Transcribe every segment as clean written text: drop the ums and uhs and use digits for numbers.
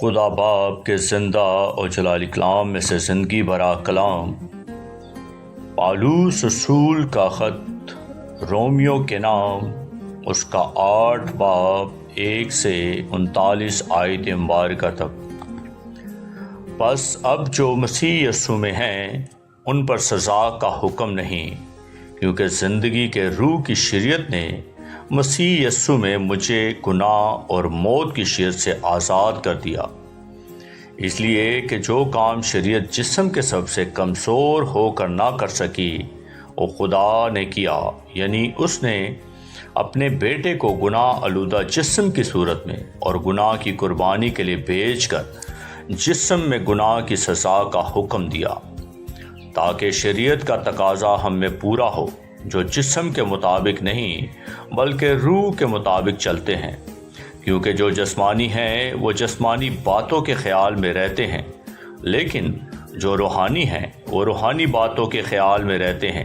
خدا باپ کے زندہ اور جلال کلام میں سے زندگی بھرا کلام، پالوس رسول کا خط رومیو کے نام، اس کا 8 باب 1 سے 39 آیت مبارکہ تک۔ پس اب جو مسیح یسوع میں ہیں ان پر سزا کا حکم نہیں، کیونکہ زندگی کے روح کی شریعت نے مسیح یسوع میں مجھے گناہ اور موت کی شریعت سے آزاد کر دیا۔ اس لیے کہ جو کام شریعت جسم کے سب سے کمزور ہو کر نہ کر سکی وہ خدا نے کیا، یعنی اس نے اپنے بیٹے کو گناہ آلودہ جسم کی صورت میں اور گناہ کی قربانی کے لیے بھیج کر جسم میں گناہ کی سزا کا حکم دیا، تاکہ شریعت کا تقاضا ہم میں پورا ہو، جو جسم کے مطابق نہیں بلکہ روح کے مطابق چلتے ہیں، کیونکہ جو جسمانی ہیں وہ جسمانی باتوں کے خیال میں رہتے ہیں، لیکن جو روحانی ہیں وہ روحانی باتوں کے خیال میں رہتے ہیں۔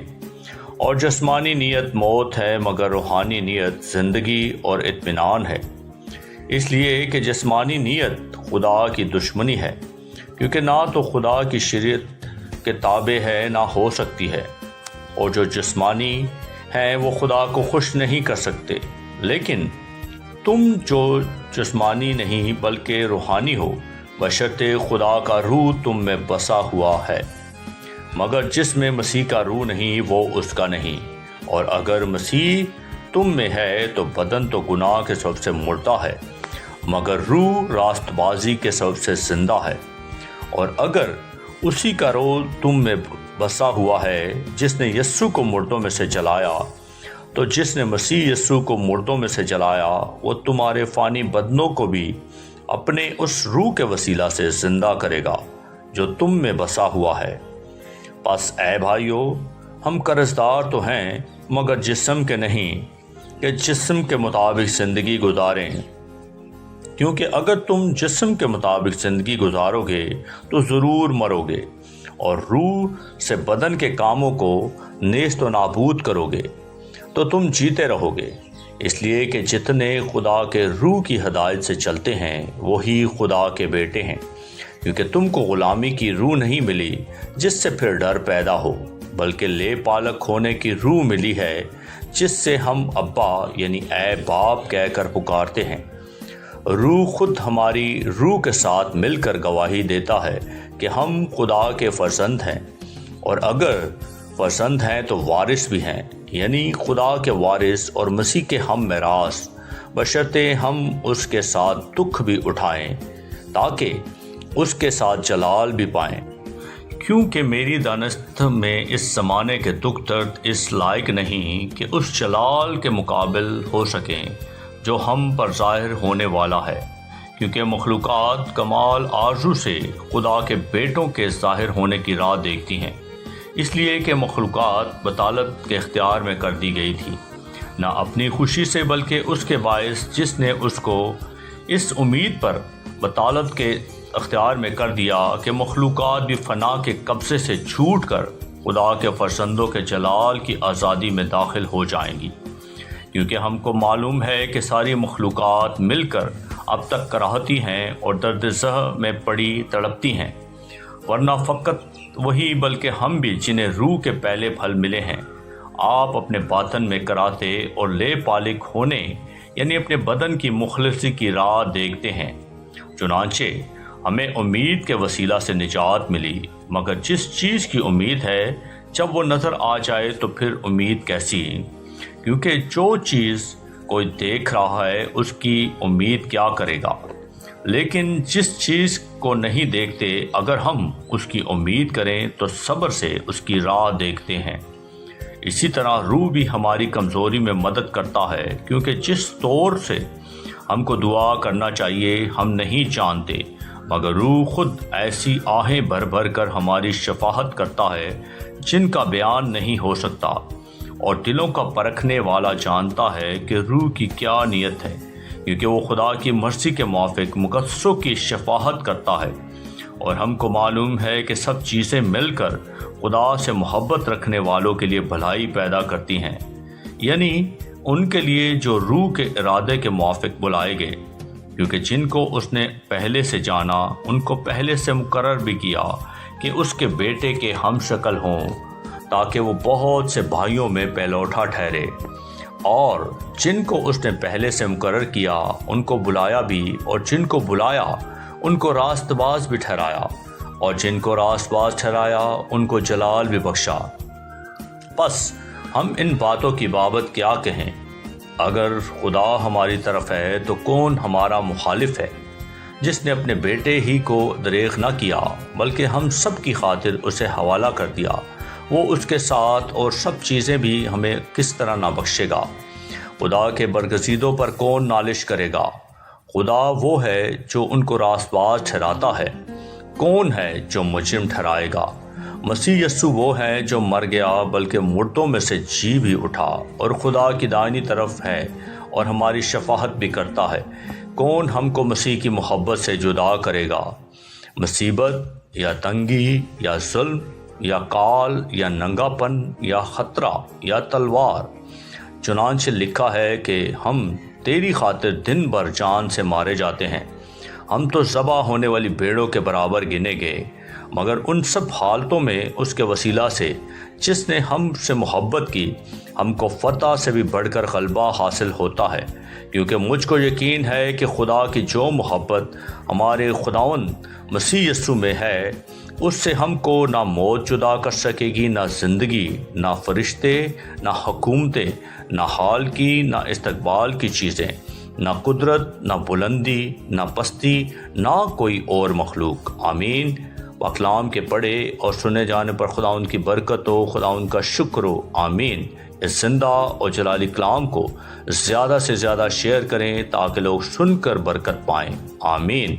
اور جسمانی نیت موت ہے، مگر روحانی نیت زندگی اور اطمینان ہے۔ اس لیے کہ جسمانی نیت خدا کی دشمنی ہے، کیونکہ نہ تو خدا کی شریعت کے تابع ہے نہ ہو سکتی ہے، اور جو جسمانی ہیں وہ خدا کو خوش نہیں کر سکتے۔ لیکن تم جو جسمانی نہیں بلکہ روحانی ہو، بشرطے خدا کا روح تم میں بسا ہوا ہے، مگر جس میں مسیح کا روح نہیں وہ اس کا نہیں۔ اور اگر مسیح تم میں ہے تو بدن تو گناہ کے سبب سے مردہ ہے، مگر روح راست بازی کے سبب سے زندہ ہے۔ اور اگر اسی کا روح تم میں بسا ہوا ہے جس نے یسوع کو مردوں میں سے جلایا، تو جس نے مسیح یسوع کو مردوں میں سے جلایا وہ تمہارے فانی بدنوں کو بھی اپنے اس روح کے وسیلہ سے زندہ کرے گا جو تم میں بسا ہوا ہے۔ پس اے بھائیو، ہم قرضدار تو ہیں مگر جسم کے نہیں، کہ جسم کے مطابق زندگی گزاریں، کیونکہ اگر تم جسم کے مطابق زندگی گزارو گے تو ضرور مرو گے، اور روح سے بدن کے کاموں کو نیست و نابود کرو گے تو تم جیتے رہو گے۔ اس لیے کہ جتنے خدا کے روح کی ہدایت سے چلتے ہیں وہی خدا کے بیٹے ہیں، کیونکہ تم کو غلامی کی روح نہیں ملی جس سے پھر ڈر پیدا ہو، بلکہ لے پالک ہونے کی روح ملی ہے، جس سے ہم ابا یعنی اے باپ کہہ کر پکارتے ہیں۔ روح خود ہماری روح کے ساتھ مل کر گواہی دیتا ہے کہ ہم خدا کے فرزند ہیں، اور اگر فرزند ہیں تو وارث بھی ہیں، یعنی خدا کے وارث اور مسیح کے ہم میراث، بشرطے ہم اس کے ساتھ دکھ بھی اٹھائیں تاکہ اس کے ساتھ جلال بھی پائیں۔ کیونکہ میری دانست میں اس زمانے کے دکھ درد اس لائق نہیں کہ اس جلال کے مقابل ہو سکیں جو ہم پر ظاہر ہونے والا ہے، کیونکہ مخلوقات کمال آرزو سے خدا کے بیٹوں کے ظاہر ہونے کی راہ دیکھتی ہیں، اس لیے کہ مخلوقات بطالت کے اختیار میں کر دی گئی تھی، نہ اپنی خوشی سے بلکہ اس کے باعث جس نے اس کو اس امید پر بطالت کے اختیار میں کر دیا کہ مخلوقات بھی فنا کے قبضے سے چھوٹ کر خدا کے فرزندوں کے جلال کی آزادی میں داخل ہو جائیں گی۔ کیونکہ ہم کو معلوم ہے کہ ساری مخلوقات مل کر اب تک کراہتی ہیں اور درد زہ میں پڑی تڑپتی ہیں، ورنہ فقط وہی بلکہ ہم بھی جنہیں روح کے پہلے پھل ملے ہیں، آپ اپنے باطن میں کراتے اور لے پالک ہونے یعنی اپنے بدن کی مخلصی کی راہ دیکھتے ہیں۔ چنانچہ ہمیں امید کے وسیلہ سے نجات ملی، مگر جس چیز کی امید ہے جب وہ نظر آ جائے تو پھر امید کیسی؟ کیونکہ جو چیز کوئی دیکھ رہا ہے اس کی امید کیا کرے گا؟ لیکن جس چیز کو نہیں دیکھتے اگر ہم اس کی امید کریں تو صبر سے اس کی راہ دیکھتے ہیں۔ اسی طرح روح بھی ہماری کمزوری میں مدد کرتا ہے، کیونکہ جس طور سے ہم کو دعا کرنا چاہیے ہم نہیں جانتے، مگر روح خود ایسی آہیں بھر بھر کر ہماری شفاعت کرتا ہے جن کا بیان نہیں ہو سکتا، اور دلوں کا پرکھنے والا جانتا ہے کہ روح کی کیا نیت ہے، کیونکہ وہ خدا کی مرضی کے موافق مقدسوں کی شفاعت کرتا ہے۔ اور ہم کو معلوم ہے کہ سب چیزیں مل کر خدا سے محبت رکھنے والوں کے لیے بھلائی پیدا کرتی ہیں، یعنی ان کے لیے جو روح کے ارادے کے موافق بلائے گئے، کیونکہ جن کو اس نے پہلے سے جانا ان کو پہلے سے مقرر بھی کیا کہ اس کے بیٹے کے ہم شکل ہوں، تاکہ وہ بہت سے بھائیوں میں پہلوٹا ٹھہرے۔ اور جن کو اس نے پہلے سے مقرر کیا ان کو بلایا بھی، اور جن کو بلایا ان کو راست باز بھی ٹھہرایا، اور جن کو راست باز ٹھہرایا ان کو جلال بھی بخشا۔ پس ہم ان باتوں کی بابت کیا کہیں؟ اگر خدا ہماری طرف ہے تو کون ہمارا مخالف ہے؟ جس نے اپنے بیٹے ہی کو دریغ نہ کیا بلکہ ہم سب کی خاطر اسے حوالہ کر دیا، وہ اس کے ساتھ اور سب چیزیں بھی ہمیں کس طرح نہ بخشے گا؟ خدا کے برگزیدوں پر کون نالش کرے گا؟ خدا وہ ہے جو ان کو راست باز ٹھہراتا ہے۔ کون ہے جو مجرم ٹھہرائے گا؟ مسیح یسوع وہ ہے جو مر گیا بلکہ مردوں میں سے جی بھی اٹھا، اور خدا کی دائنی طرف ہے اور ہماری شفاعت بھی کرتا ہے۔ کون ہم کو مسیح کی محبت سے جدا کرے گا؟ مصیبت یا تنگی یا ظلم یا کال یا ننگا پن یا خطرہ یا تلوار؟ چنانچہ لکھا ہے کہ ہم تیری خاطر دن بھر جان سے مارے جاتے ہیں، ہم تو ذبح ہونے والی بھیڑوں کے برابر گنے گئے۔ مگر ان سب حالتوں میں اس کے وسیلہ سے جس نے ہم سے محبت کی، ہم کو فتح سے بھی بڑھ کر غلبہ حاصل ہوتا ہے، کیونکہ مجھ کو یقین ہے کہ خدا کی جو محبت ہمارے خداوند مسیح یسوع میں ہے، اس سے ہم کو نہ موت جدا کر سکے گی، نہ زندگی، نہ فرشتے، نہ حکومتیں، نہ حال کی، نہ استقبال کی چیزیں، نہ قدرت، نہ بلندی، نہ پستی، نہ کوئی اور مخلوق۔ آمین۔ کلام کے پڑھے اور سنے جانے پر خداوند کی برکت ہو، خداوند کا شکر ہو۔ آمین۔ اس زندہ اور جلالی کلام کو زیادہ سے زیادہ شیئر کریں تاکہ لوگ سن کر برکت پائیں۔ آمین۔